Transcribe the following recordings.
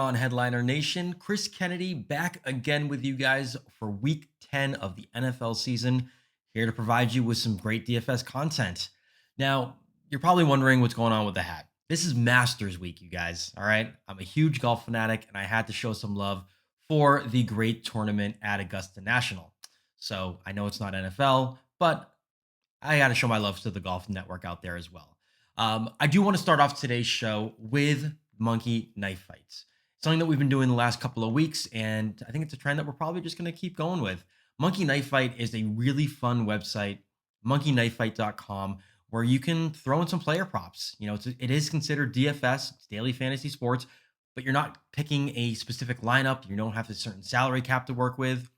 on, Headliner Nation? Chris Kennedy back again with you guys for week 10 of the NFL season, here to provide you with some great DFS content. Now, you're probably wondering what's going on with the hat. This is Masters week, you guys. All right. I'm a huge golf fanatic, and I had to show some love for the great tournament at Augusta National. So I know it's not NFL, but I got to show my love to the golf network out there as well. I do want to start off today's show with monkey knife fights. Something that we've been doing the last couple of weeks, and I think it's a trend that we're probably just going to keep going with. Monkey Knife Fight is a really fun website, monkeyknifefight.com, where you can throw in some player props. It is considered DFS, it's daily fantasy sports, but you're not picking a specific lineup. You don't have a certain salary cap to work with.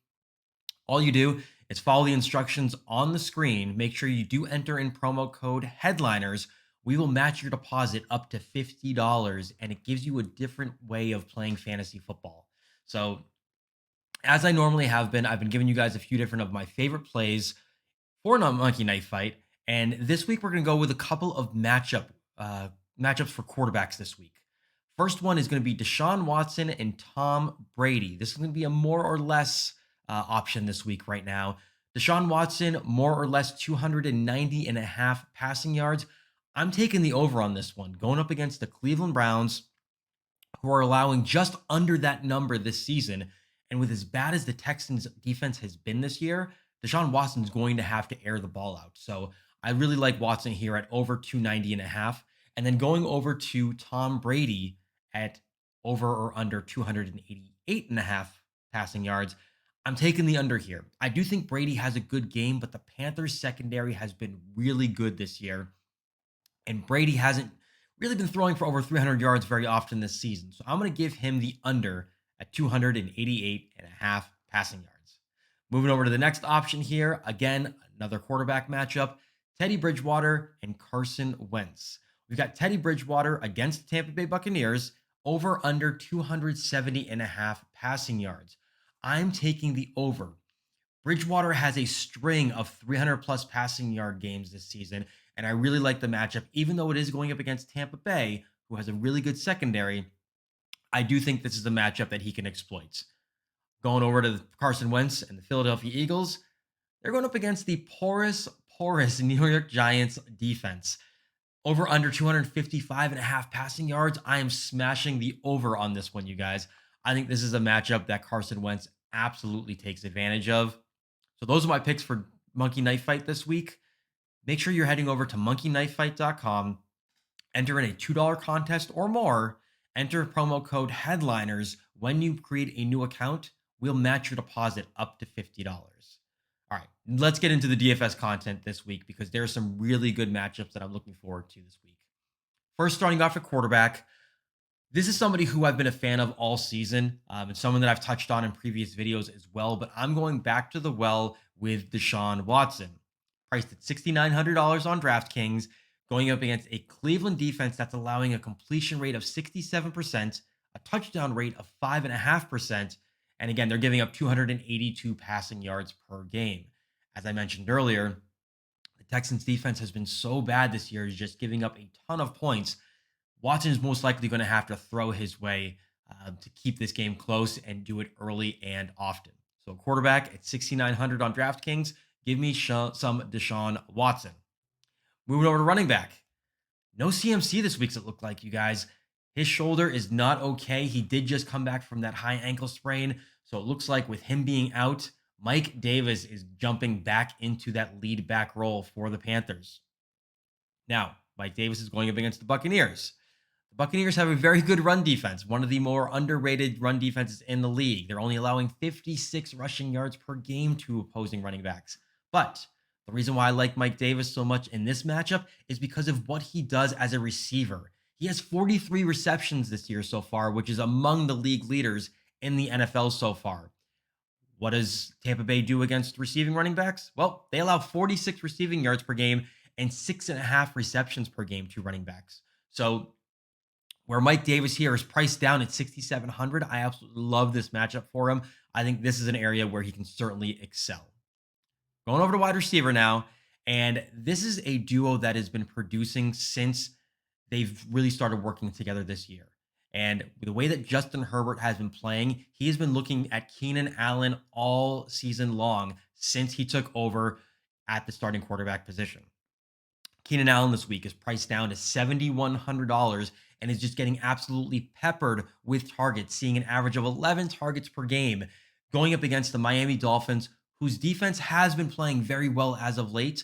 All you do is follow the instructions on the screen. Make sure you do enter in promo code headliners. We will match your deposit up to $50, and it gives you a different way of playing fantasy football. So, as I normally have been, I've been giving you guys a few different of my favorite plays for a monkey knife fight. And this week, we're going to go with a couple of matchups for quarterbacks this week. First one is going to be Deshaun Watson and Tom Brady. This is going to be a more or less option this week right now. Deshaun Watson, more or less 290 and a half passing yards. I'm taking the over on this one, going up against the Cleveland Browns, who are allowing just under that number this season. And with as bad as the Texans defense has been this year, Deshaun Watson's going to have to air the ball out. So I really like Watson here at over 290 and a half. And then going over to Tom Brady at over or under 288 and a half passing yards. I'm taking the under here. I do think Brady has a good game, but the Panthers secondary has been really good this year. And Brady hasn't really been throwing for over 300 yards very often this season. So I'm going to give him the under at 288 and a half passing yards. Moving over to the next option here. Again, another quarterback matchup. Teddy Bridgewater and Carson Wentz. We've got Teddy Bridgewater against the Tampa Bay Buccaneers over under 270 and a half passing yards. I'm taking the over. Bridgewater has a string of 300 plus passing yard games this season, and I really like the matchup. Even though it is going up against Tampa Bay, who has a really good secondary, I do think this is a matchup that he can exploit. Going over to Carson Wentz and the Philadelphia Eagles, they're going up against the porous New York Giants defense. Over under 255 and a half passing yards. I am smashing the over on this one, you guys. I think this is a matchup that Carson Wentz absolutely takes advantage of. So those are my picks for Monkey Knife Fight this week. Make sure you're heading over to monkeyknifefight.com. Enter in a $2 contest or more. Enter promo code headliners. When you create a new account, we'll match your deposit up to $50. All right, let's get into the DFS content this week because there are some really good matchups that I'm looking forward to this week. First, starting off at quarterback. This is somebody who I've been a fan of all season, and someone that I've touched on in previous videos as well, but I'm going back to the well with Deshaun Watson. Priced at $6,900 on DraftKings, going up against a Cleveland defense that's allowing a completion rate of 67%, a touchdown rate of 5.5%, and again, they're giving up 282 passing yards per game. As I mentioned earlier, the Texans defense has been so bad this year, just giving up a ton of points. Watson is most likely going to have to throw his way to keep this game close and do it early and often. So quarterback at 6,900 on DraftKings. Give me some Deshaun Watson. Moving over to running back. No CMC this week, it looked like, you guys. His shoulder is not okay. He did just come back from that high ankle sprain. So it looks like with him being out, Mike Davis is jumping back into that lead back role for the Panthers. Now, Mike Davis is going up against the Buccaneers. The Buccaneers have a very good run defense, one of the more underrated run defenses in the league. They're only allowing 56 rushing yards per game to opposing running backs. But the reason why I like Mike Davis so much in this matchup is because of what he does as a receiver. He has 43 receptions this year so far, which is among the league leaders in the NFL so far. What does Tampa Bay do against receiving running backs? Well, they allow 46 receiving yards per game and 6.5 receptions per game to running backs. So where Mike Davis here is priced down at 6,700, I absolutely love this matchup for him. I think this is an area where he can certainly excel. Going over to wide receiver now, and this is a duo that has been producing since they've really started working together this year. And the way that Justin Herbert has been playing, he has been looking at Keenan Allen all season long since he took over at the starting quarterback position. Keenan Allen this week is priced down to $7,100 and is just getting absolutely peppered with targets, seeing an average of 11 targets per game, going up against the Miami Dolphins, whose defense has been playing very well as of late.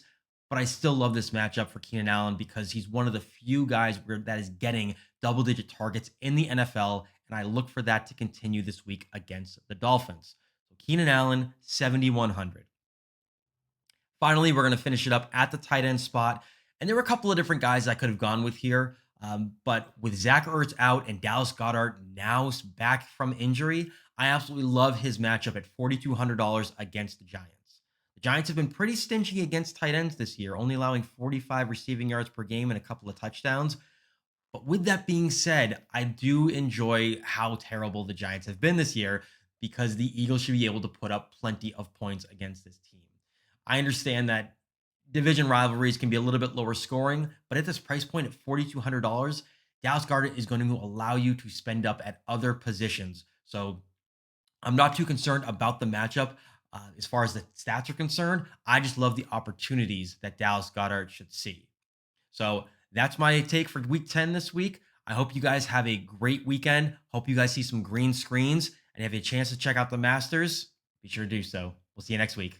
But I still love this matchup for Keenan Allen because he's one of the few guys that is getting double digit targets in the NFL. And I look for that to continue this week against the Dolphins. So Keenan Allen, 7,100. Finally, we're going to finish it up at the tight end spot. And there were a couple of different guys I could have gone with here. But with Zach Ertz out and Dallas Goddard now back from injury, I absolutely love his matchup at $4,200 against the Giants. The Giants have been pretty stingy against tight ends this year, only allowing 45 receiving yards per game and a couple of touchdowns. But with that being said, I do enjoy how terrible the Giants have been this year because the Eagles should be able to put up plenty of points against this team. I understand that division rivalries can be a little bit lower scoring, but at this price point at $4,200, Dallas Goedert is going to allow you to spend up at other positions. So I'm not too concerned about the matchup as far as the stats are concerned. I just love the opportunities that Dallas Goedert should see. So that's my take for week 10 this week. I hope you guys have a great weekend. Hope you guys see some green screens and have a chance to check out the Masters. Be sure to do so. We'll see you next week.